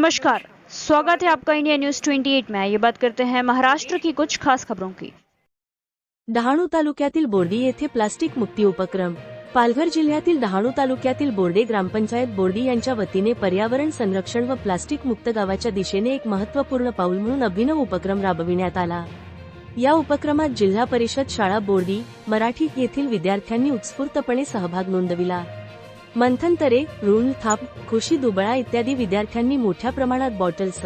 नमस्कार, स्वागत है आपका इंडिया न्यूज 28 में। ये बात करते हैं महाराष्ट्र की कुछ खास खबरों की। डहाणू तालुक्यातील बोर्डी येथे प्लास्टिक मुक्ती उपक्रम। पालघर जिल्ह्यातील डहाणू तालुक्यातील बोर्डे ग्रामपंचायत बोर्डी यांच्या वतीने पर्यावरण संरक्षण व प्लास्टिक मुक्त गावाच्या दिशेने एक महत्त्वपूर्ण पाऊल म्हणून अभिनव उपक्रम राबविण्यात आला। या उपक्रमात जिल्हा परिषद शाळा बोर्डी मराठी येथील विद्यार्थ्यांनी उत्स्फूर्तपणे सहभाग नोंदविला। मंथन तरे, रुण थाप, खुशी दुबळा इत्यादी विद्यार्थ्यांनी मोठ्या प्रमाणात बॉटल्स,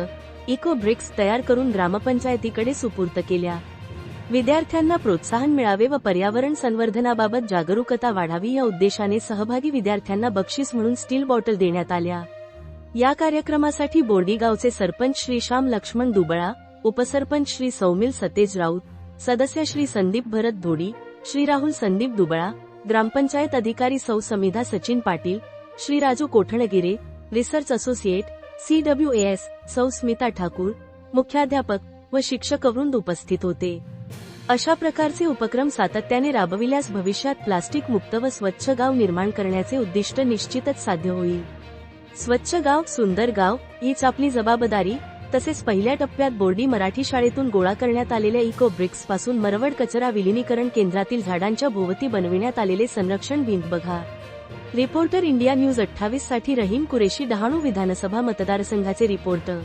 इको ब्रिक्स तयार करून ग्रामपंचायतीकडे सुपूर्द केल्या। विद्यार्थ्यांना प्रोत्साहन मिळावे व पर्यावरण संवर्धनाबाबत जागरूकता वाढावी या उद्देशाने सहभागी विद्यार्थ्यांना बक्षीस म्हणून स्टील बॉटल देण्यात आल्या। या कार्यक्रमासाठी बोर्डी गावचे सरपंच श्री श्याम लक्ष्मण दुबळा, उपसरपंच श्री सौमिल सतेज राऊत, सदस्य श्री संदीप भरत धोडी, श्री राहुल संदीप दुबळा, ग्रामपंचायत अधिकारी सौ Samidha Sachin Patil, Shri Raju Kothangire, research associate CWAS सौ स्मिता ठाकूर, मुख्याध्यापक व शिक्षकवृंद उपस्थित होते। अशा प्रकारचे उपक्रम सातत्याने राबविल्यास भविष्यात प्लास्टिक मुक्त व स्वच्छ गाव निर्माण करण्याचे उद्दिष्ट निश्चितच साध्य होईल। स्वच्छ गाव सुंदर गाव हीच आपली जबाबदारी। तसेच पहिल्या टप्प्यात बोर्डी मराठी शाळेतून गोळा करण्यात आलेल्या इको ब्रिक्स पासून मरवड कचरा विलिनीकरण केंद्रातील झाडांच्या भोवती बनविण्यात आलेले संरक्षण भिंत बघा। रिपोर्टर इंडिया न्यूज 28 साठी रहीम कुरेशी, डहाणू विधानसभा मतदारसंघाचे रिपोर्टर।